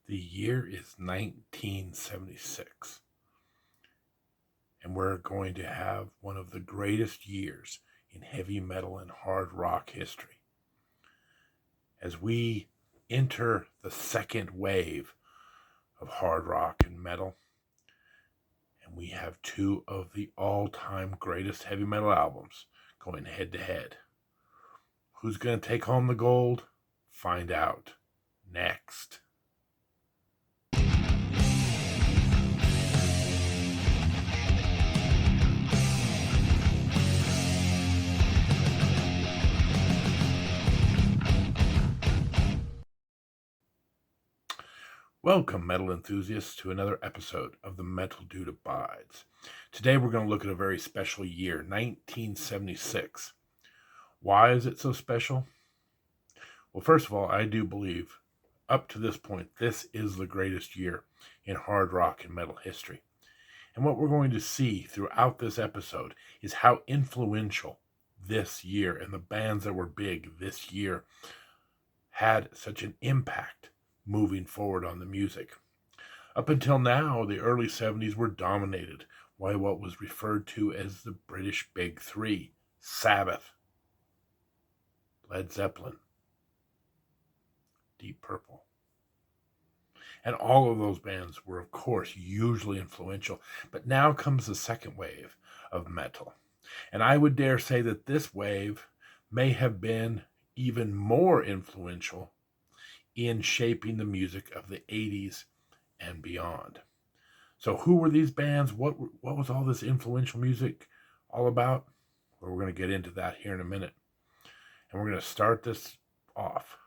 The year is 1976, and we're going to have one of the greatest years in heavy metal and hard rock history. As we enter the second wave of hard rock and metal, and we have two of the all-time greatest heavy metal albums going head-to-head. Who's going to take home the gold? Find out next. Welcome, metal enthusiasts, to another episode of The Metal Dude Abides. Today we're going to look at a very special year, 1976. Why is it so special? Well, first of all, I do believe, up to this point, this is the greatest year in hard rock and metal history. And what we're going to see throughout this episode is how influential this year and the bands that were big this year had such an impact moving forward on the music. Up until now, the early 70s were dominated by what was referred to as the British Big Three: Sabbath, Led Zeppelin, Deep Purple. And all of those bands were, of course, hugely influential. But now comes the second wave of metal. And I would dare say that this wave may have been even more influential in shaping the music of the 80s and beyond. So who were these bands? What was all this influential music all about? Well, we're going to get into that here in a minute. And we're going to start this off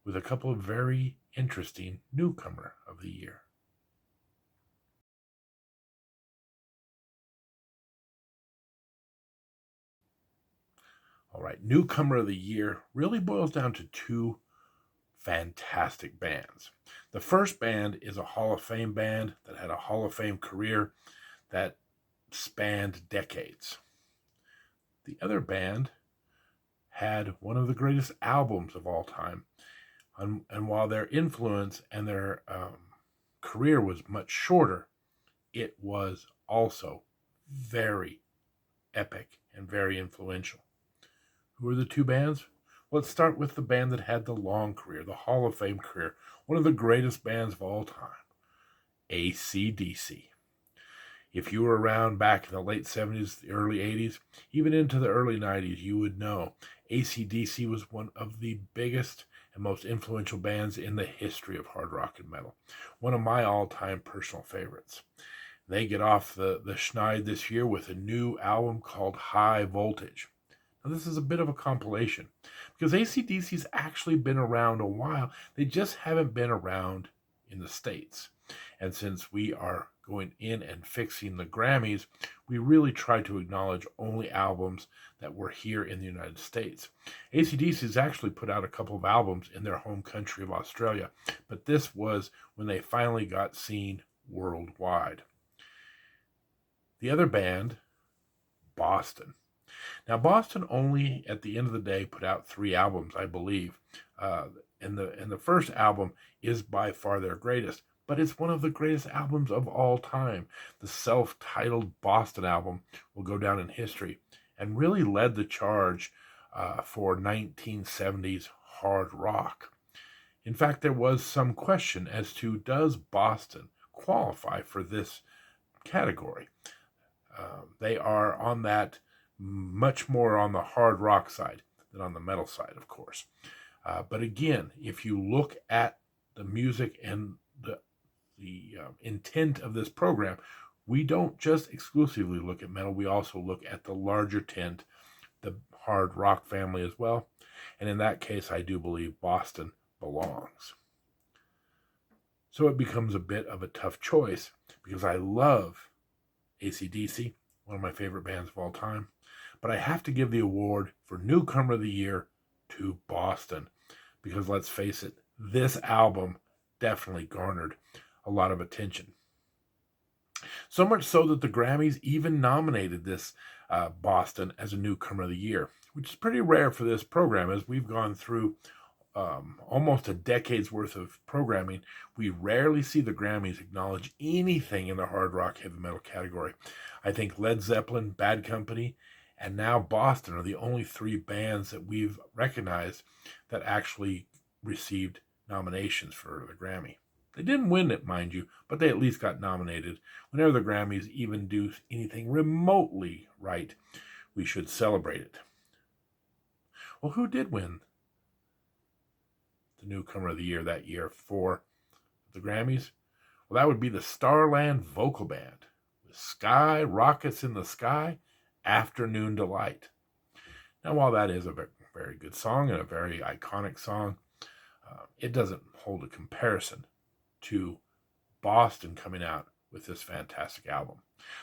with a couple of very interesting newcomer of the year. All right, newcomer of the year really boils down to two fantastic bands. The first band is a Hall of Fame band that had a Hall of Fame career that spanned decades. The other band had one of the greatest albums of all time. And while their influence and their career was much shorter, it was also very epic and very influential. Who are the two bands? Let's start with the band that had the long career, the Hall of Fame career, one of the greatest bands of all time, AC/DC. If you were around back in the late 70s, the early 80s, even into the early 90s, you would know AC/DC was one of the biggest and most influential bands in the history of hard rock and metal. One of my all-time personal favorites. They get off the schneid this year with a new album called High Voltage. Now, this is a bit of a compilation because AC/DC's actually been around a while. They just haven't been around in the States. And since we are going in and fixing the Grammys, we really try to acknowledge only albums that were here in the United States. AC/DC's actually put out a couple of albums in their home country of Australia, but this was when they finally got seen worldwide. The other band, Boston. Now, Boston only, at the end of the day, put out 3 albums, I believe. And the first album is by far their greatest, but it's one of the greatest albums of all time. The self-titled Boston album will go down in history and really led the charge for 1970s hard rock. In fact, there was some question as to, does Boston qualify for this category? They are on that much more on the hard rock side than on the metal side, of course. But again, if you look at the music and the intent of this program, we don't just exclusively look at metal. We also look at the larger tent, the hard rock family as well. And in that case, I do believe Boston belongs. So it becomes a bit of a tough choice because I love AC/DC, one of my favorite bands of all time. But I have to give the award for Newcomer of the Year to Boston because let's face it, this album definitely garnered a lot of attention. So much so that the Grammys even nominated this Boston as a Newcomer of the Year, which is pretty rare for this program as we've gone through almost a decade's worth of programming, we rarely see the Grammys acknowledge anything in the hard rock heavy metal category. I think Led Zeppelin, Bad Company, and now Boston are the only three bands that we've recognized that actually received nominations for the Grammy. They didn't win it, mind you, but they at least got nominated. Whenever the Grammys even do anything remotely right, we should celebrate it. Well, who did win the Newcomer of the Year that year for the Grammys? Well, that would be the Starland Vocal Band with Sky Rockets in the Sky, Afternoon Delight. Now, while that is a very good song and a very iconic song, it doesn't hold a comparison to Boston coming out with this fantastic album.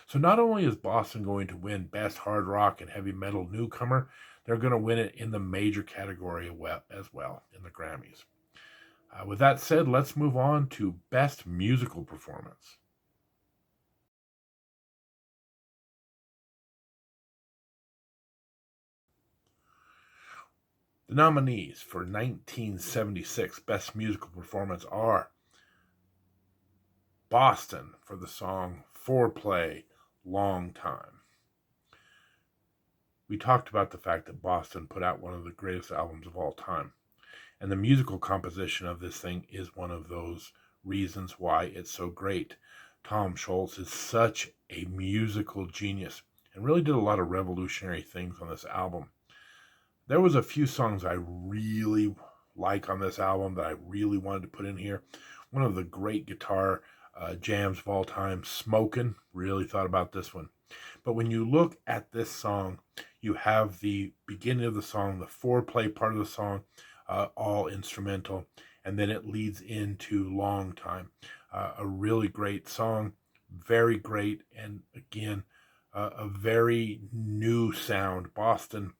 So not only is Boston going to win Best Hard Rock and Heavy Metal Newcomer, they're going to win it in the major category as well in the Grammys. With that said, let's move on to Best Musical Performance. The nominees for 1976 Best Musical Performance are Boston for the song Foreplay, Long Time. We talked about the fact that Boston put out one of the greatest albums of all time. And the musical composition of this thing is one of those reasons why it's so great. Tom Scholz is such a musical genius and really did a lot of revolutionary things on this album. There was a few songs I really like on this album that I really wanted to put in here. One of the great guitar jams of all time, Smokin', really thought about this one. But when you look at this song, you have the beginning of the song, the foreplay part of the song, all instrumental, and then it leads into Long Time. A really great song, very great, and again, a very new sound. Boston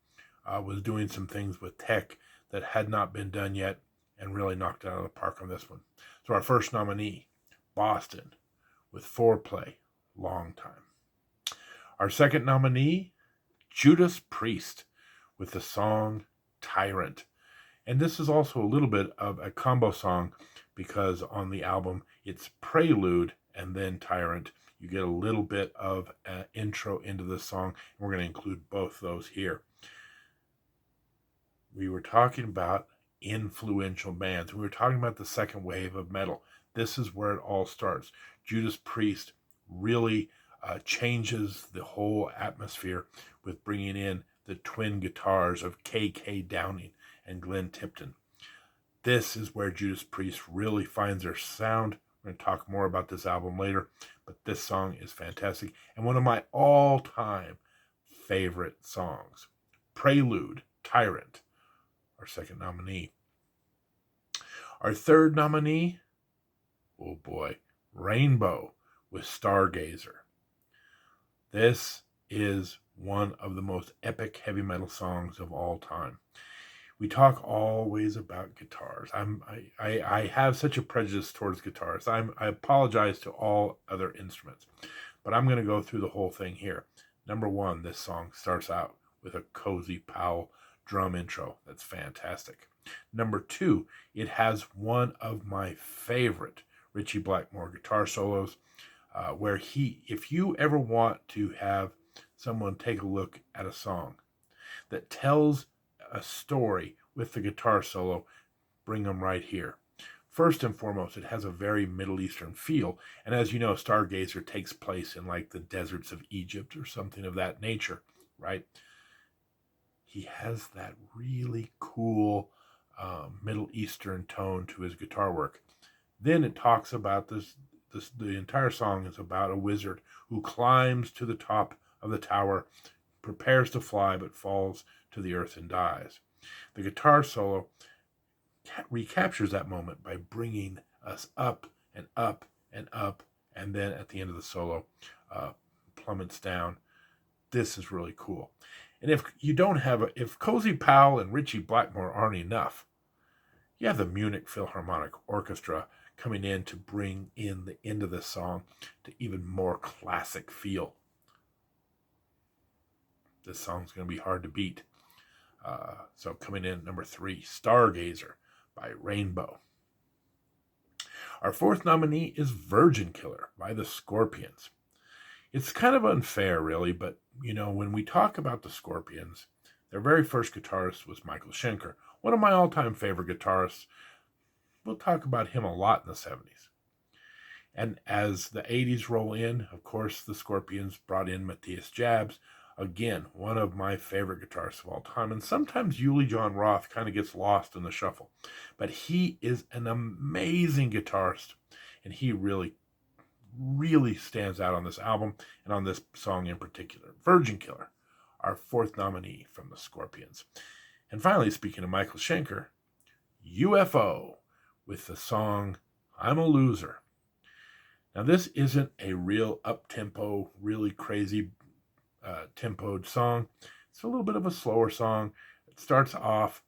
was doing some things with tech that had not been done yet and really knocked it out of the park on this one. So our first nominee, Boston, with Foreplay, Long Time. Our second nominee, Judas Priest, with the song Tyrant. And this is also a little bit of a combo song because on the album it's Prelude and then Tyrant. You get a little bit of an intro into the song, and we're going to include both those here. We were talking about influential bands. We were talking about the second wave of metal. This is where it all starts. Judas Priest really changes the whole atmosphere with bringing in the twin guitars of K.K. Downing and Glenn Tipton. This is where Judas Priest really finds their sound. We're going to talk more about this album later, but this song is fantastic and one of my all-time favorite songs. Prelude, Tyrant, our second nominee. Our third nominee, oh boy, Rainbow with Stargazer. This is one of the most epic heavy metal songs of all time. We talk always about guitars. I have such a prejudice towards guitars. I apologize to all other instruments, but I'm going to go through the whole thing here. Number one, this song starts out with a Cozy Powell drum intro. That's fantastic. Number two, it has one of my favorite Ritchie Blackmore guitar solos, where if you ever want to have someone take a look at a song that tells a story with the guitar solo, bring them right here. First and foremost, it has a very Middle Eastern feel, and as you know, Stargazer takes place in like the deserts of Egypt or something of that nature, right? He has that really cool Middle Eastern tone to his guitar work. Then it talks about the entire song is about a wizard who climbs to the top of the tower, prepares to fly, but falls to the earth and dies. The guitar solo recaptures that moment by bringing us up and up and up, and then at the end of the solo, plummets down. This is really cool. And if Cozy Powell and Ritchie Blackmore aren't enough, you have the Munich Philharmonic Orchestra coming in to bring in the end of this song to even more classic feel. This song's going to be hard to beat. So coming in at number 3, Stargazer by Rainbow. Our fourth nominee is Virgin Killer by the Scorpions. It's kind of unfair, really, but, when we talk about the Scorpions, their very first guitarist was Michael Schenker, one of my all-time favorite guitarists. We'll talk about him a lot in the 70s. And as the 80s roll in, of course, the Scorpions brought in Matthias Jabs, again, one of my favorite guitarists of all time. And sometimes Uli John Roth kind of gets lost in the shuffle. But he is an amazing guitarist, and he really, really stands out on this album and on this song in particular. Virgin Killer, our fourth nominee from the Scorpions. And finally, speaking of Michael Schenker, UFO with the song I'm a Loser. Now, this isn't a real up-tempo, really crazy tempoed song. It's a little bit of a slower song. It starts off,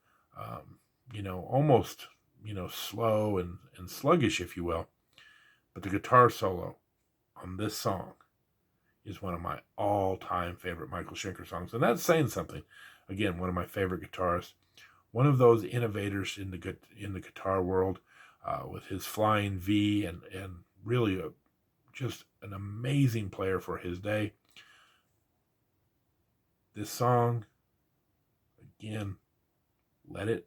almost, slow and sluggish, if you will. But the guitar solo on this song is one of my all-time favorite Michael Schenker songs. And that's saying something. Again, one of my favorite guitarists. One of those innovators in the guitar world with his flying V and really just an amazing player for his day. This song, again, let it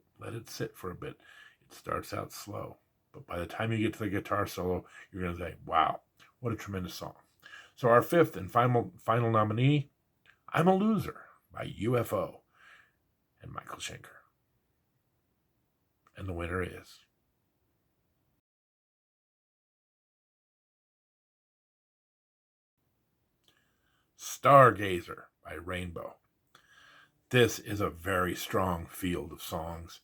sit for a bit. It starts out slow, but by the time you get to the guitar solo, you're going to say, wow, what a tremendous song. So our fifth and final nominee, I'm a Loser by UFO and Michael Schenker. And the winner is Stargazer by Rainbow. This is a very strong field of songs.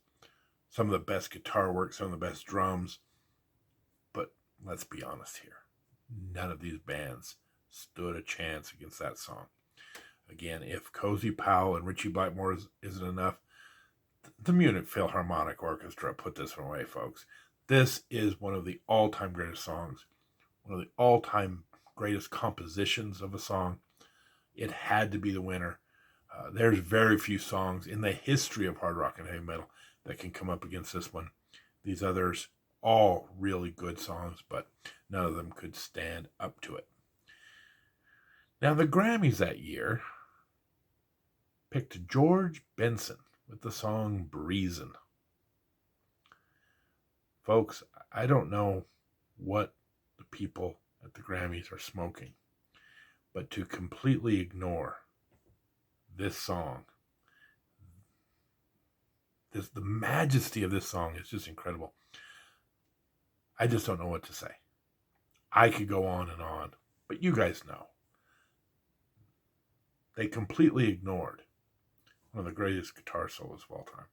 Some of the best guitar work, some of the best drums. But let's be honest here. None of these bands stood a chance against that song. Again, if Cozy Powell and Ritchie Blackmore isn't enough, the Munich Philharmonic Orchestra put this one away, folks. This is one of the all-time greatest songs. One of the all-time greatest compositions of a song. It had to be the winner. There's very few songs in the history of hard rock and heavy metal that can come up against this one. These others, all really good songs, but none of them could stand up to it. Now, the Grammys that year picked George Benson with the song Breezin'. Folks, I don't know what the people at the Grammys are smoking, but to completely ignore this song, the majesty of this song is just incredible. I just don't know what to say. I could go on and on, but you guys know. They completely ignored one of the greatest guitar solos of all time.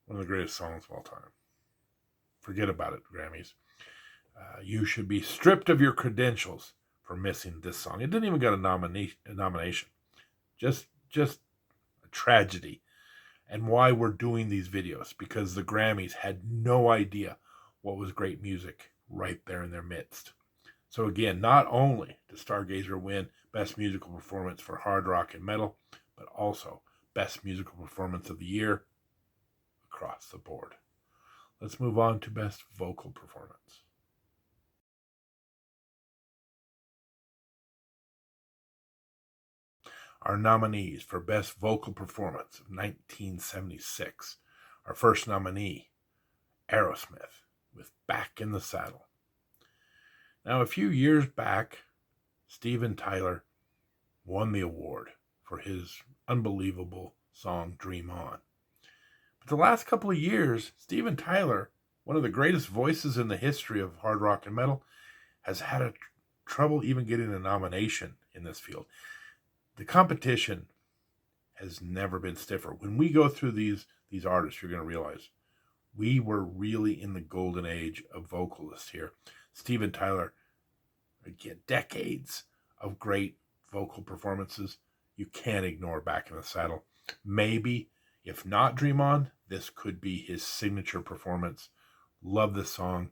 One of the greatest songs of all time. Forget about it, Grammys. You should be stripped of your credentials for missing this song. It didn't even get a nomination. Just a tragedy. And why we're doing these videos, because the Grammys had no idea what was great music right there in their midst. So again, not only does Stargazer win Best Musical Performance for Hard Rock and Metal, but also Best Musical Performance of the Year across the board. Let's move on to Best Vocal Performance. Our nominees for Best Vocal Performance of 1976. Our first nominee, Aerosmith, with Back in the Saddle. Now, a few years back, Steven Tyler won the award for his unbelievable song Dream On. But the last couple of years, Steven Tyler, one of the greatest voices in the history of hard rock and metal, has had trouble even getting a nomination in this field. The competition has never been stiffer. When we go through these artists, you're going to realize we were really in the golden age of vocalists here. Steven Tyler, again, decades of great vocal performances. You can't ignore Back in the Saddle. Maybe, if not Dream On, this could be his signature performance. Love this song.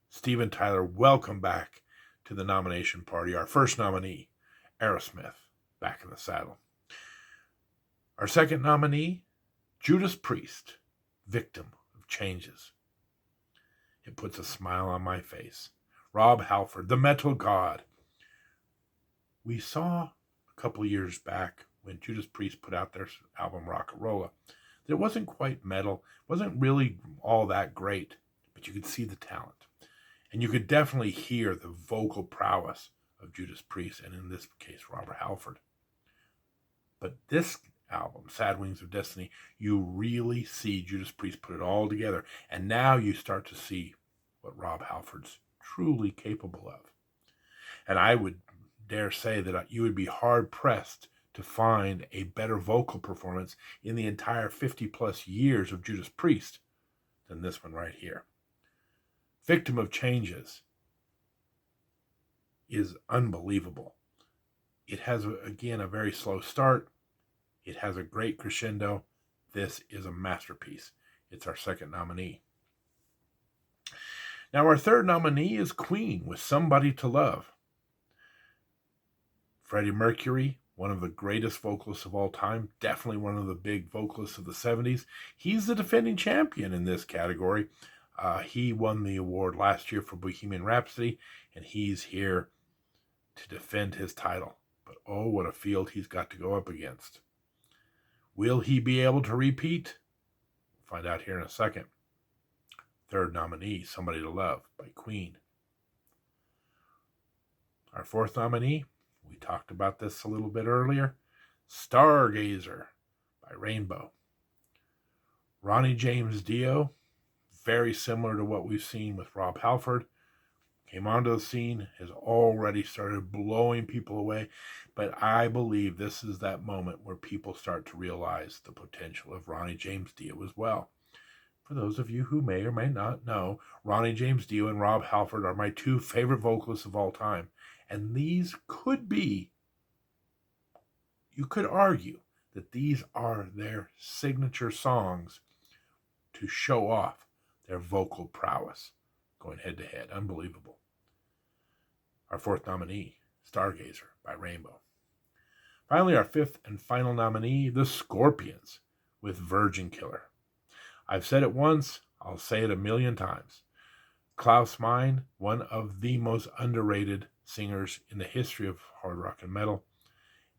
Steven Tyler, welcome back to the nomination party. Our first nominee, Aerosmith, Back in the Saddle. Our second nominee, Judas Priest, Victim of Changes. It puts a smile on my face. Rob Halford, the metal god. We saw a couple of years back when Judas Priest put out their album Rock-A-Rolla that it wasn't quite metal, wasn't really all that great, but you could see the talent. And you could definitely hear the vocal prowess of Judas Priest, and in this case, Robert Halford. But this album, Sad Wings of Destiny, you really see Judas Priest put it all together, and now you start to see what Rob Halford's truly capable of. And I would dare say that you would be hard-pressed to find a better vocal performance in the entire 50-plus years of Judas Priest than this one right here. Victim of Changes is unbelievable. It has, again, a very slow start. It has a great crescendo. This is a masterpiece. It's our second nominee. Now, our third nominee is Queen with Somebody to Love. Freddie Mercury, one of the greatest vocalists of all time, definitely one of the big vocalists of the 70s. He's the defending champion in this category. He won the award last year for Bohemian Rhapsody, and he's here to defend his title. But oh, what a field he's got to go up against. Will he be able to repeat? We'll find out here in a second. Third nominee, Somebody to Love by Queen. Our fourth nominee, we talked about this a little bit earlier, Stargazer by Rainbow. Ronnie James Dio, very similar to what we've seen with Rob Halford, came onto the scene, has already started blowing people away, but I believe this is that moment where people start to realize the potential of Ronnie James Dio as well. For those of you who may or may not know, Ronnie James Dio and Rob Halford are my two favorite vocalists of all time. And these could be, you could argue that these are their signature songs to show off their vocal prowess, going head to head. Unbelievable. Our fourth nominee, Stargazer by Rainbow. Finally, our fifth and final nominee, the Scorpions with Virgin Killer. I've said it once, I'll say it a million times. Klaus Meine, one of the most underrated singers in the history of hard rock and metal.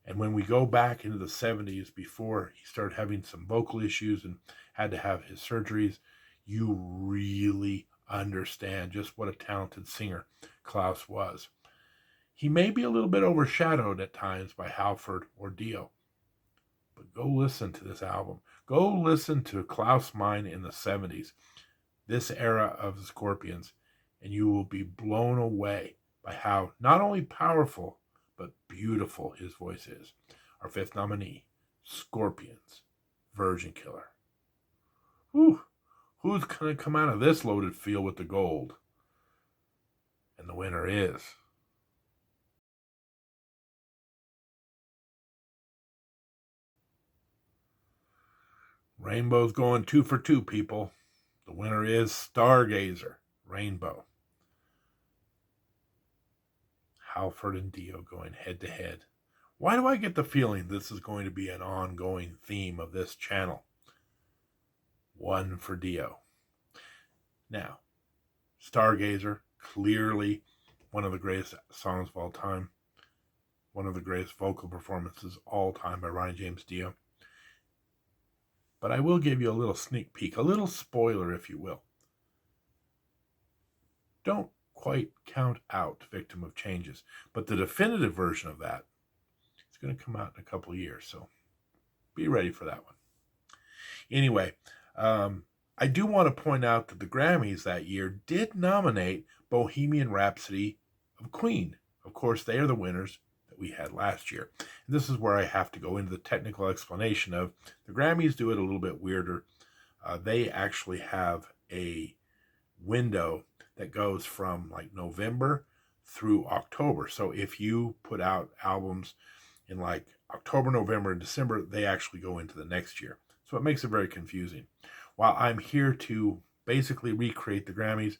And when we go back into the 70s, before he started having some vocal issues and had to have his surgeries, you really understand just what a talented singer Klaus was. He may be a little bit overshadowed at times by Halford or Dio. But go listen to this album. Go listen to Klaus Meine in the 70s, this era of the Scorpions, and you will be blown away by how not only powerful, but beautiful his voice is. Our fifth nominee, Scorpions, Virgin Killer. Whew. Who's going to come out of this loaded field with the gold? And the winner is... Rainbow's going 2 for 2, people. The winner is Stargazer, Rainbow. Halford and Dio going head to head. Why do I get the feeling this is going to be an ongoing theme of this channel? 1 for Dio. Now, Stargazer, clearly one of the greatest songs of all time. One of the greatest vocal performances of all time by Ronnie James Dio. But I will give you a little sneak peek, a little spoiler, if you will. Don't quite count out Victim of Changes, but the definitive version of that is going to come out in a couple of years, so be ready for that one. Anyway, I do want to point out that the Grammys that year did nominate Bohemian Rhapsody of Queen. Of course, they are the winners that we had last year. And this is where I have to go into the technical explanation of the Grammys do it a little bit weirder. They actually have a window that goes from like November through October. So if you put out albums in like October, November, and December, they actually go into the next year. So it makes it very confusing. While I'm here to basically recreate the Grammys,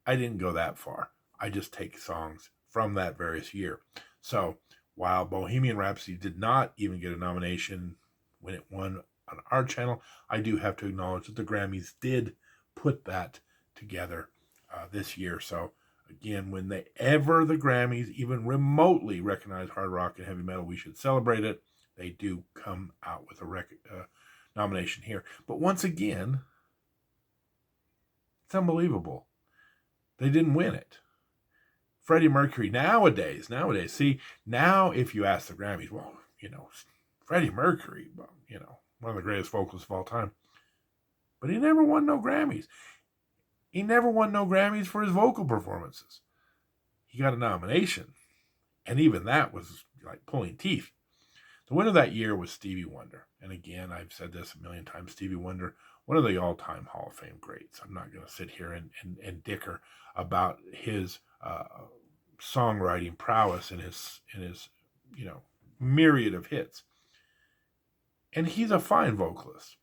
I didn't go that far. I just take songs from that various year. So while Bohemian Rhapsody did not even get a nomination when it won on our channel, I do have to acknowledge that the Grammys did put that together this year. So again, when the Grammys even remotely recognize hard rock and heavy metal, we should celebrate it. They do come out with a nomination here. But once again, it's unbelievable. They didn't win it. Freddie Mercury nowadays, see, now if you ask the Grammys, well, Freddie Mercury, well, one of the greatest vocalists of all time. But he never won no Grammys. He never won no Grammys for his vocal performances. He got a nomination, and even that was like pulling teeth. The winner that year was Stevie Wonder. And again, I've said this a million times, Stevie Wonder, one of the all-time Hall of Fame greats. I'm not going to sit here and dicker about his songwriting prowess and his myriad of hits. And he's a fine vocalist,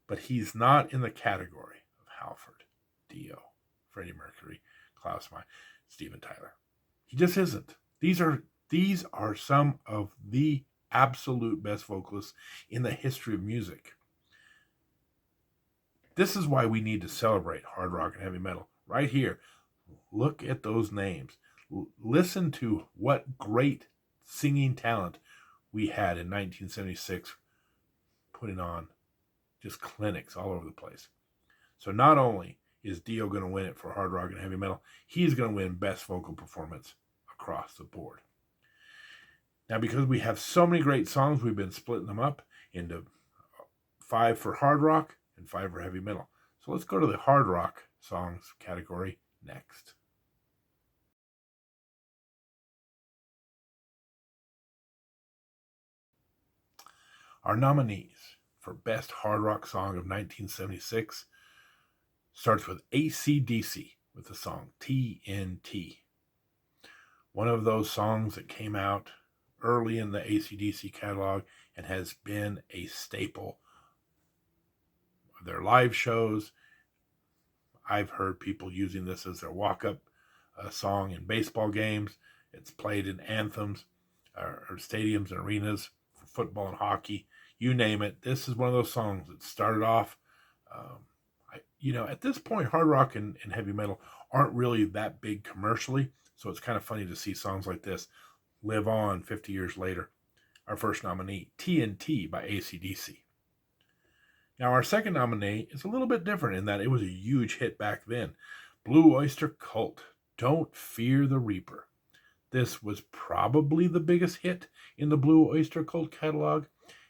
but he's not in the category of Halford, Dio, Freddie Mercury, Klaus Meine, Steven Tyler. He just isn't. These are some of the absolute best vocalists in the history of music. This is why we need to celebrate hard rock and heavy metal right here. Look at those names. Listen to what great singing talent we had in 1976, putting on just clinics all over the place. So not only is Dio going to win it for hard rock and heavy metal, he's going to win best vocal performance across the board. Now, because we have so many great songs, we've been splitting them up into 5 for hard rock and 5 for heavy metal. So let's go to the hard rock songs category next. Our nominees for Best Hard Rock Song of 1976 starts with AC/DC with the song TNT. One of those songs that came out early in the AC/DC catalog and has been a staple of their live shows. I've heard people using this as their walk-up song in baseball games. It's played in anthems or stadiums and arenas for football and hockey. You name it. This is one of those songs that started off. At this point, hard rock and heavy metal aren't really that big commercially, so it's kind of funny to see songs like this live on 50 years later. Our first nominee, TNT by AC/DC. Now, our second nominee is a little bit different in that it was a huge hit back then. Blue Oyster Cult, Don't Fear the Reaper. This was probably the biggest hit in the Blue Oyster Cult catalog,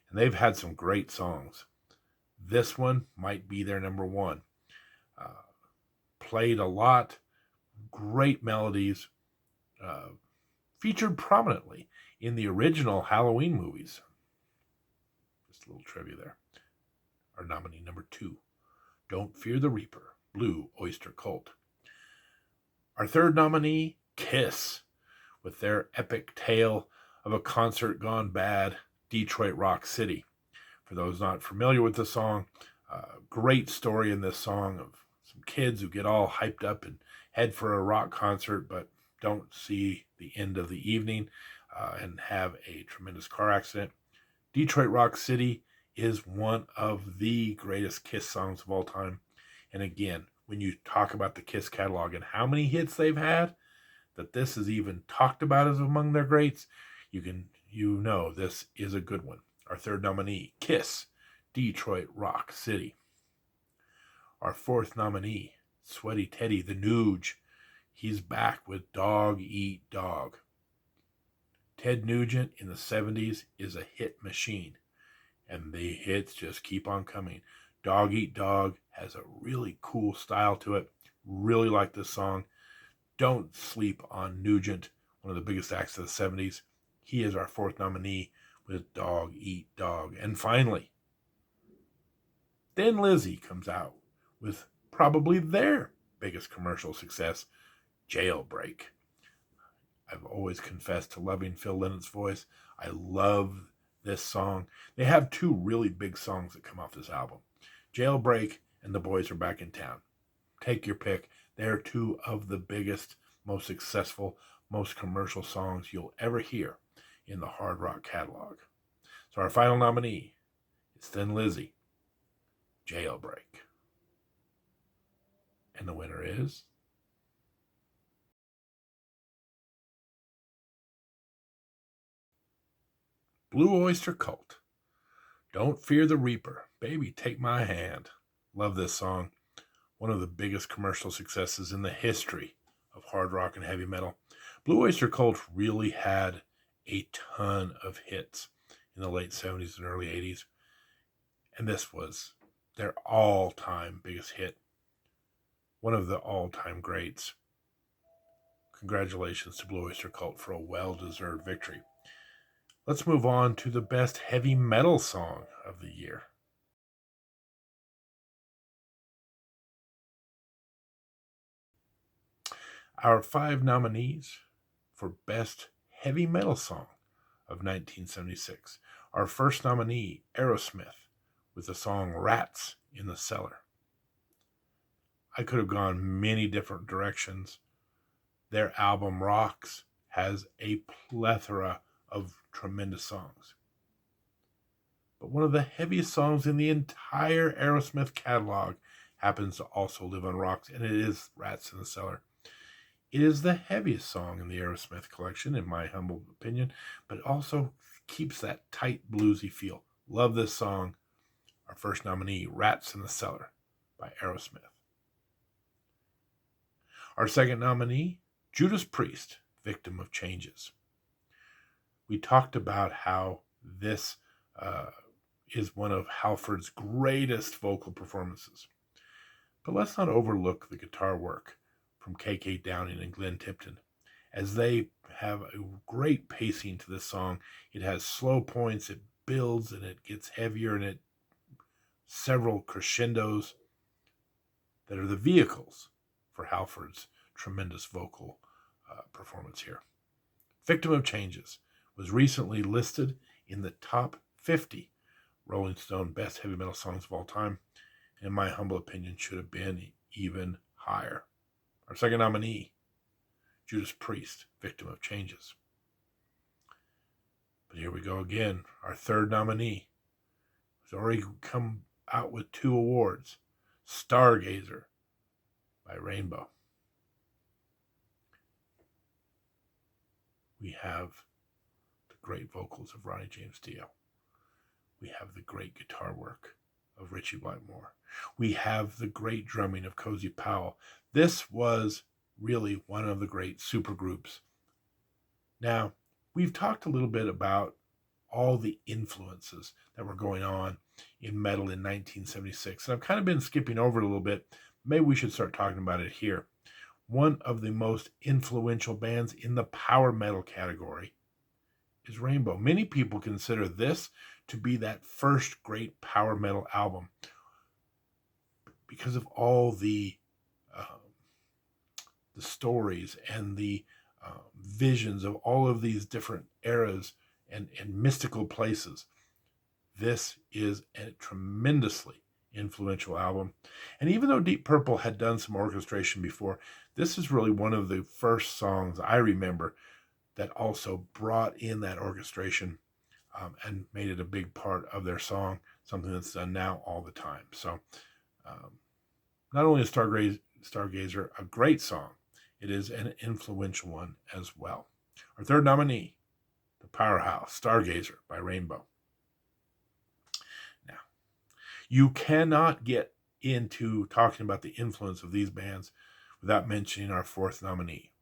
and they've had some great songs. This one might be their number one. Played a lot, great melodies, featured prominently in the original Halloween movies. Just a little trivia there. Our nominee number 2, Don't Fear the Reaper, Blue Oyster Cult. Our third nominee, Kiss, with their epic tale of a concert gone bad, Detroit Rock City. For those not familiar with the song, great story in this song of some kids who get all hyped up and head for a rock concert, but don't see the end of the evening and have a tremendous car accident. Detroit Rock City is one of the greatest Kiss songs of all time. And again, when you talk about the Kiss catalog and how many hits they've had, that this is even talked about as among their greats, you know this is a good one. Our third nominee, Kiss, Detroit Rock City. Our fourth nominee, Sweaty Teddy, the Nuge. He's back with Dog Eat Dog. Ted Nugent in the 70s is a hit machine, and the hits just keep on coming. Dog Eat Dog has a really cool style to it. Really like this song. Don't sleep on Nugent, one of the biggest acts of the 70s. He is our fourth nominee with Dog Eat Dog. And finally, Thin Lizzy comes out with probably their biggest commercial success, Jailbreak. I've always confessed to loving Phil Lynnett's voice. I love this song. They have 2 really big songs that come off this album, Jailbreak and The Boys Are Back in Town. Take your pick. They're 2 of the biggest, most successful, most commercial songs you'll ever hear in the hard rock catalog. So our final nominee is Thin Lizzy, Jailbreak. And the winner is Blue Oyster Cult. Don't Fear the Reaper. Baby, Take My Hand. Love this song. One of the biggest commercial successes in the history of hard rock and heavy metal. Blue Oyster Cult really had a ton of hits in the late 70s and early 80s. And this was their all-time biggest hit. One of the all-time greats. Congratulations to Blue Oyster Cult for a well-deserved victory. Let's move on to the best heavy metal song of the year. Our 5 nominees for best heavy metal song of 1976. Our first nominee, Aerosmith, with the song Rats in the Cellar. I could have gone many different directions. Their album rocks, has a plethora of tremendous songs. But one of the heaviest songs in the entire Aerosmith catalog happens to also live on rocks, and it is Rats in the Cellar. It is the heaviest song in the Aerosmith collection, in my humble opinion, but it also keeps that tight bluesy feel. Love this song. Our first nominee, Rats in the Cellar by Aerosmith. Our second nominee, Judas Priest, Victim of Changes. We talked about how this is one of Halford's greatest vocal performances. But let's not overlook the guitar work from K.K. Downing and Glenn Tipton, as they have a great pacing to this song. It has slow points, it builds, and it gets heavier, and it several crescendos that are the vehicles for Halford's tremendous vocal performance here. Victim of Changes was recently listed in the top 50 Rolling Stone best heavy metal songs of all time. In my humble opinion, should have been even higher. Our second nominee, Judas Priest, Victim of Changes. But here we go again. Our third nominee has already come out with 2 awards. Stargazer by Rainbow. We have the great vocals of Ronnie James Dio. We have the great guitar work of Ritchie Blackmore. We have the great drumming of Cozy Powell. This was really one of the great supergroups. Now, we've talked a little bit about all the influences that were going on in metal in 1976, and I've kind of been skipping over it a little bit. Maybe we should start talking about it here. One of the most influential bands in the power metal category is Rainbow. Many people consider this to be that first great power metal album because of all the stories and the visions of all of these different eras and mystical places. This is a tremendously influential album. And even though Deep Purple had done some orchestration before, this is really one of the first songs I remember that also brought in that orchestration and made it a big part of their song, something that's done now all the time. So not only is Stargazer a great song, it is an influential one as well. Our third nominee, the powerhouse, Stargazer by Rainbow. Now, you cannot get into talking about the influence of these bands without mentioning our fourth nominee,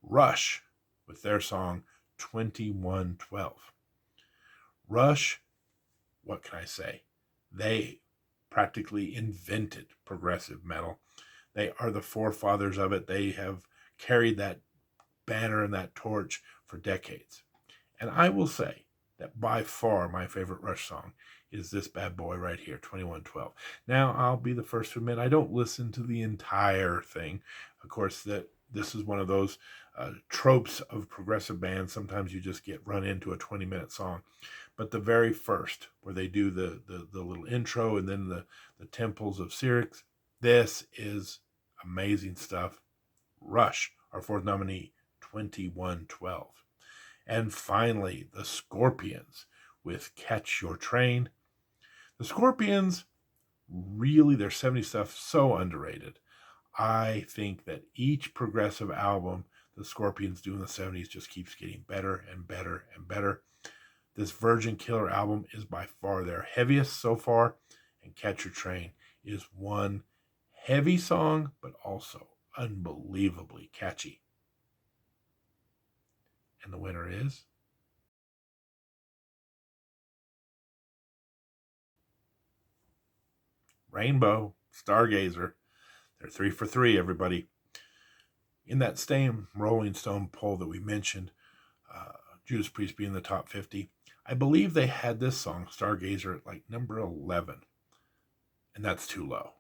Rush, with their song 2112. Rush, what can I say? They practically invented progressive metal. They are the forefathers of it. They have carried that banner and that torch for decades. And I will say that by far my favorite Rush song is this bad boy right here, 2112. Now, I'll be the first to admit I don't listen to the entire thing. Of course, that this is one of those tropes of progressive bands. Sometimes you just get run into a 20-minute song. But the very first, where they do the little intro and then the temples of Syrinx, this is amazing stuff. Rush, our fourth nominee, 2112. And finally, the Scorpions with Catch Your Train. The Scorpions, really, their 70s stuff, so underrated. I think that each progressive album the Scorpions do in the 70s just keeps getting better and better and better. This Virgin Killer album is by far their heaviest so far, and Catch Your Train is one heavy song, but also unbelievably catchy. And the winner is Rainbow, Stargazer. They're 3 for 3, everybody. In that same Rolling Stone poll that we mentioned, Judas Priest being in the top 50, I believe they had this song, Stargazer, at like number 11. And that's too low.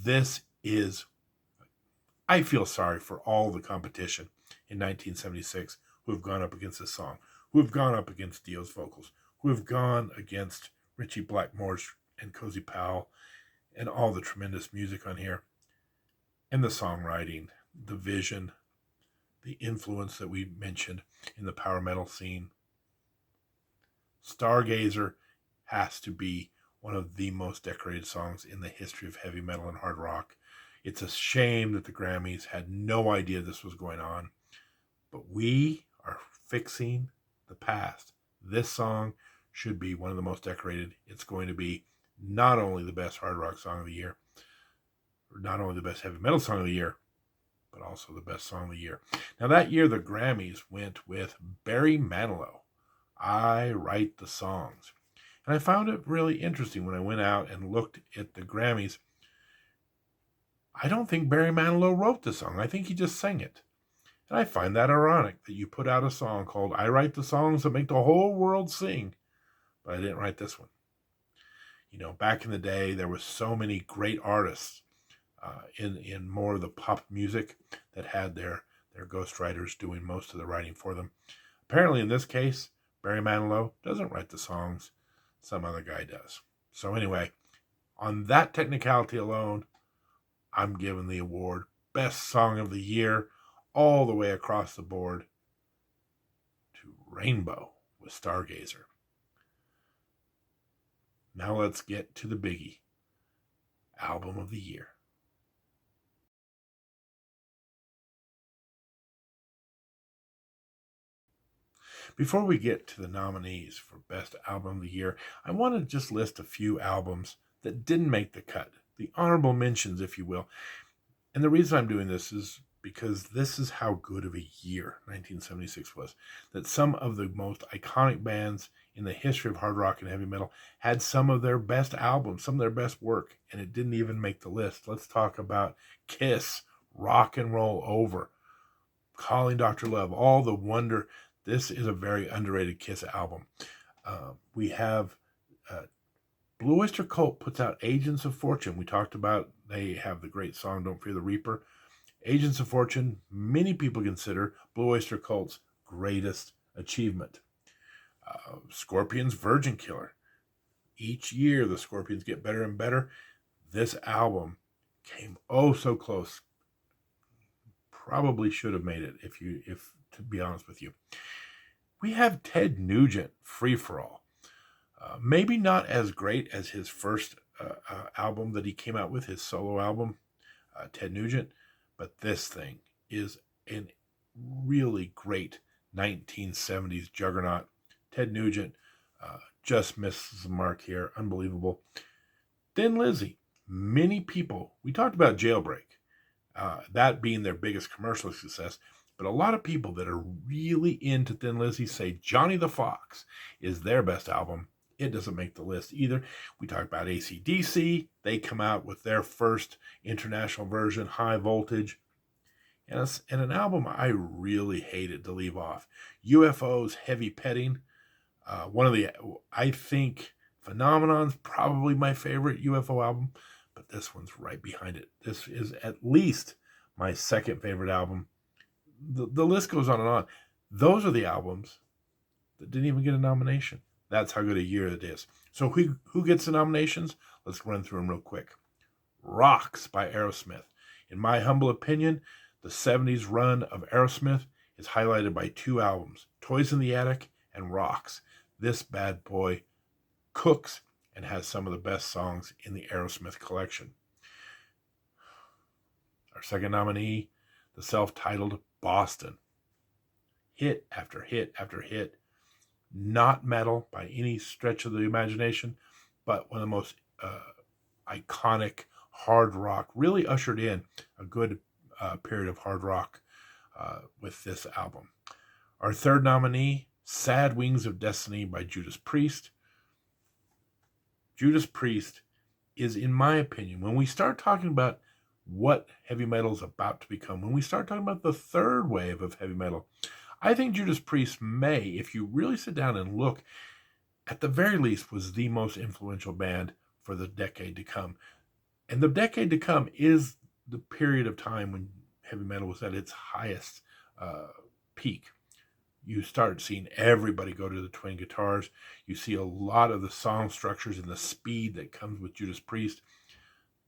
This is, I feel sorry for all the competition in 1976 who have gone up against this song, who have gone up against Dio's vocals, who have gone against Ritchie Blackmore's and Cozy Powell and all the tremendous music on here, and the songwriting, the vision, the influence that we mentioned in the power metal scene. Stargazer has to be one of the most decorated songs in the history of heavy metal and hard rock. It's a shame that the Grammys had no idea this was going on, but we are fixing the past. This song should be one of the most decorated. It's going to be not only the best hard rock song of the year, or not only the best heavy metal song of the year, but also the best song of the year. Now, that year, the Grammys went with Barry Manilow, I Write the Songs. And I found it really interesting when I went out and looked at the Grammys. I don't think Barry Manilow wrote the song. I think he just sang it. And I find that ironic that you put out a song called I Write the Songs that make the whole world sing, but I didn't write this one. You know, back in the day, there was so many great artists in more of the pop music that had their ghostwriters doing most of the writing for them. Apparently, in this case, Barry Manilow doesn't write the songs. Some other guy does. So anyway, on that technicality alone, I'm giving the award Best Song of the Year all the way across the board to Rainbow with Stargazer. Now let's get to the biggie, Album of the Year. Before we get to the nominees for Best Album of the Year, I want to just list a few albums that didn't make the cut, the honorable mentions, if you will. And the reason I'm doing this is because this is how good of a year 1976 was, that some of the most iconic bands in the history of hard rock and heavy metal had some of their best albums, some of their best work, and it didn't even make the list. Let's talk about Kiss, Rock and Roll Over, Calling Dr. Love, all the wonder. This is a very underrated Kiss album. We have Blue Oyster Cult puts out Agents of Fortune. We talked about they have the great song Don't Fear the Reaper. Agents of Fortune, many people consider Blue Oyster Cult's greatest achievement. Scorpions' Virgin Killer. Each year the Scorpions get better and better. This album came oh so close. Probably should have made it if to be honest with you. We have Ted Nugent, Free For All. Maybe not as great as his first album that he came out with, his solo album, Ted Nugent, but this thing is a really great 1970s juggernaut. Ted Nugent just misses the mark here. Unbelievable. Thin Lizzy. Many people, we talked about Jailbreak, that being their biggest commercial success, but a lot of people that are really into Thin Lizzy say Johnny the Fox is their best album. It doesn't make the list either. We talk about AC/DC. They come out with their first international version, High Voltage. And an album I really hated to leave off. UFO's Heavy Petting. One of the, I think, Phenomenon's probably my favorite UFO album, but this one's right behind it. This is at least my second favorite album. The list goes on and on. Those are the albums that didn't even get a nomination. That's how good a year it is. So who gets the nominations? Let's run through them real quick. Rocks by Aerosmith. In my humble opinion, the 70s run of Aerosmith is highlighted by two albums, Toys in the Attic and Rocks. This bad boy cooks and has some of the best songs in the Aerosmith collection. Our second nominee, the self-titled Boston. Hit after hit after hit. Not metal by any stretch of the imagination, but one of the most iconic hard rock. Really ushered in a good period of hard rock with this album. Our third nominee, Sad Wings of Destiny by Judas Priest. Judas Priest is, in my opinion, when we start talking about what heavy metal is about to become, when we start talking about the third wave of heavy metal, I think Judas Priest may, if you really sit down and look, at the very least was the most influential band for the decade to come. And the decade to come is the period of time when heavy metal was at its highest peak. You start seeing everybody go to the twin guitars. You see a lot of the song structures and the speed that comes with Judas Priest.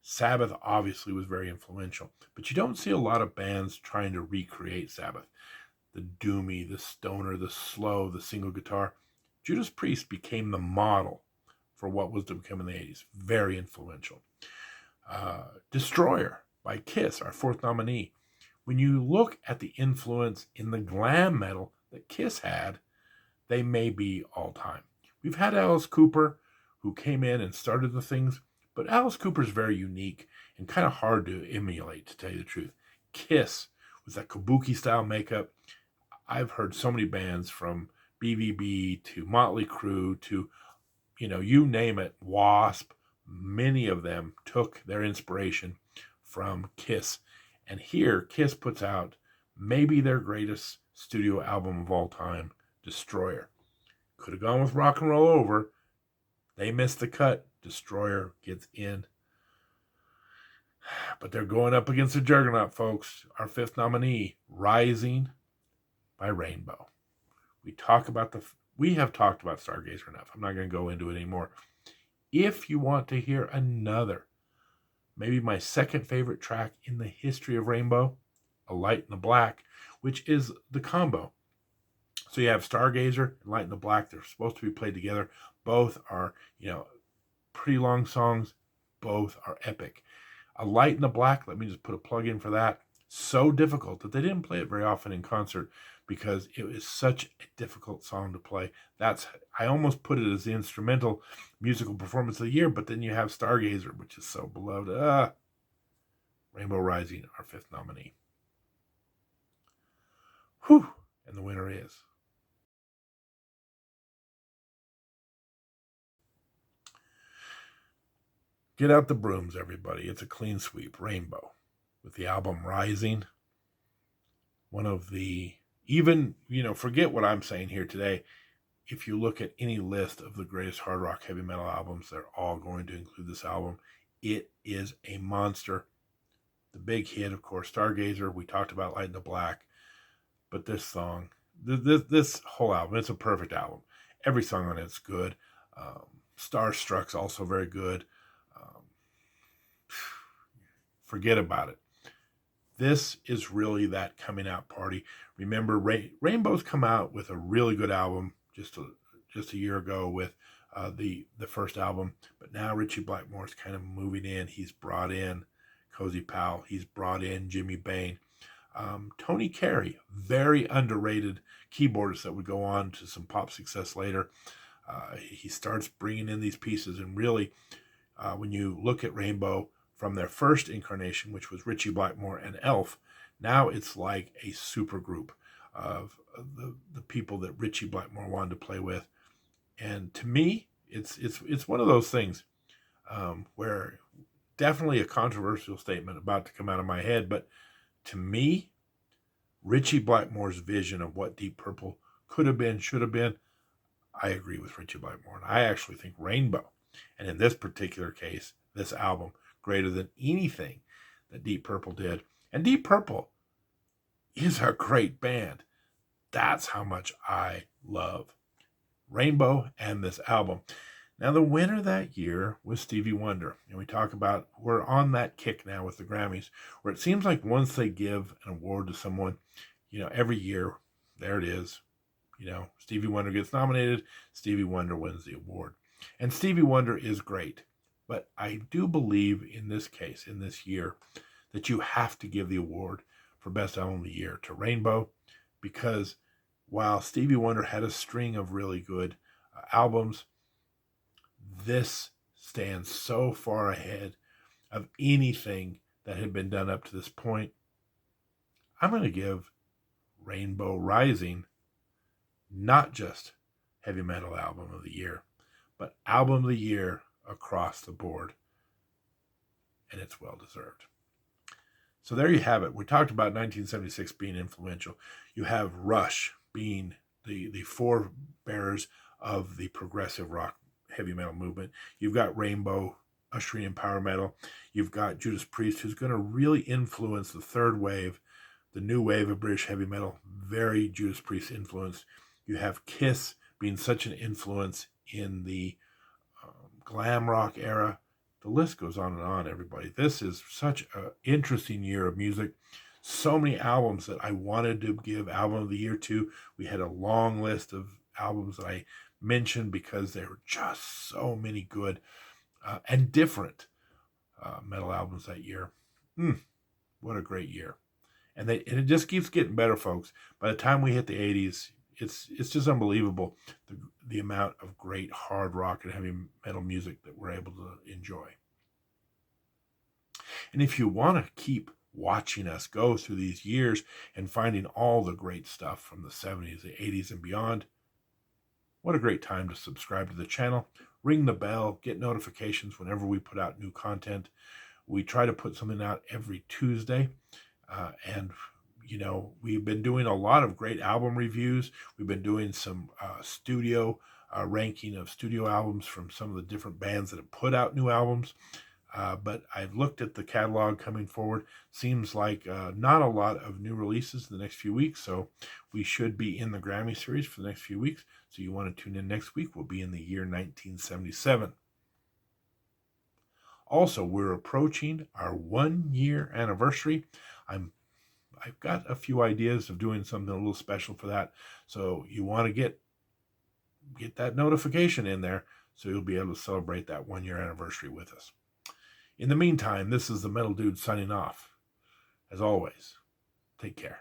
Sabbath obviously was very influential, but you don't see a lot of bands trying to recreate Sabbath. The doomy, the stoner, the slow, the single guitar. Judas Priest became the model for what was to become in the 80s. Very influential. Destroyer by Kiss, our fourth nominee. When you look at the influence in the glam metal that Kiss had, they may be all time. We've had Alice Cooper, who came in and started the things, but Alice Cooper is very unique and kind of hard to emulate, to tell you the truth. Kiss, with that kabuki style makeup, I've heard so many bands from BVB to Motley Crue to, you name it, Wasp. Many of them took their inspiration from Kiss. And here, Kiss puts out maybe their greatest studio album of all time, Destroyer. Could have gone with Rock and Roll Over. They missed the cut. Destroyer gets in. But they're going up against the juggernaut, folks. Our fifth nominee, Rising by Rainbow. We have talked about Stargazer enough. I'm not going to go into it anymore. If you want to hear another, maybe my second favorite track in the history of Rainbow, A Light in the Black, which is the combo. So you have Stargazer and Light in the Black. They're supposed to be played together. Both are, pretty long songs. Both are epic. A Light in the Black, let me just put a plug in for that. So difficult that they didn't play it very often in concert because it was such a difficult song to play. I almost put it as the instrumental musical performance of the year, but then you have Stargazer, which is so beloved. Rainbow Rising, our fifth nominee. Whew, and the winner is get out the brooms, everybody. It's a clean sweep. Rainbow with the album Rising. One of the, forget what I'm saying here today. If you look at any list of the greatest hard rock heavy metal albums, they're all going to include this album. It is a monster. The big hit, of course, Stargazer. We talked about Light in the Black. But this song, this whole album, it's a perfect album. Every song on it's good. Starstruck's also very good. Forget about it. This is really that coming out party. Remember, Rainbow's come out with a really good album just a year ago with the first album. But now Richie Blackmore's kind of moving in. He's brought in Cozy Powell. He's brought in Jimmy Bain. Tony Carey, very underrated keyboardist that would go on to some pop success later. He starts bringing in these pieces, and really, when you look at Rainbow from their first incarnation, which was Richie Blackmore and Elf, now it's like a super group of the people that Richie Blackmore wanted to play with. And to me, it's one of those things where definitely a controversial statement about to come out of my head, but to me, Richie Blackmore's vision of what Deep Purple could have been, should have been, I agree with Richie Blackmore. And I actually think Rainbow, and in this particular case, this album, greater than anything that Deep Purple did. And Deep Purple is a great band. That's how much I love Rainbow and this album. Now, the winner that year was Stevie Wonder. And we talk about, we're on that kick now with the Grammys, where it seems like once they give an award to someone, every year, there it is. Stevie Wonder gets nominated, Stevie Wonder wins the award. And Stevie Wonder is great. But I do believe in this case, in this year, that you have to give the award for Best Album of the Year to Rainbow, because while Stevie Wonder had a string of really good albums, this stands so far ahead of anything that had been done up to this point. I'm going to give Rainbow Rising not just Heavy Metal Album of the Year, but Album of the Year across the board. And it's well deserved. So there you have it. We talked about 1976 being influential. You have Rush being the forebearers of the progressive rock heavy metal movement. You've got Rainbow ushering in power metal. You've got Judas Priest, who's going to really influence the third wave, the new wave of British heavy metal, very Judas Priest influence. You have Kiss being such an influence in the glam rock era. The list goes on, everybody. This is such an interesting year of music. So many albums that I wanted to give Album of the Year to. We had a long list of albums that I mentioned because there were just so many good and different metal albums that year. What a great year. And it just keeps getting better, folks. By the time we hit the 80s, it's just unbelievable the amount of great hard rock and heavy metal music that we're able to enjoy. And if you want to keep watching us go through these years and finding all the great stuff from the 70s, the 80s, and beyond, what a great time to subscribe to the channel, ring the bell, get notifications whenever we put out new content. We try to put something out every Tuesday, and we've been doing a lot of great album reviews. We've been doing some studio ranking of studio albums from some of the different bands that have put out new albums. But I've looked at the catalog coming forward. Seems like not a lot of new releases in the next few weeks. So we should be in the Grammy series for the next few weeks. So you want to tune in next week. We'll be in the year 1977. Also, we're approaching our 1-year anniversary. I've got a few ideas of doing something a little special for that. So you want to get that notification in there so you'll be able to celebrate that 1-year anniversary with us. In the meantime, this is the Metal Dude signing off. As always, take care.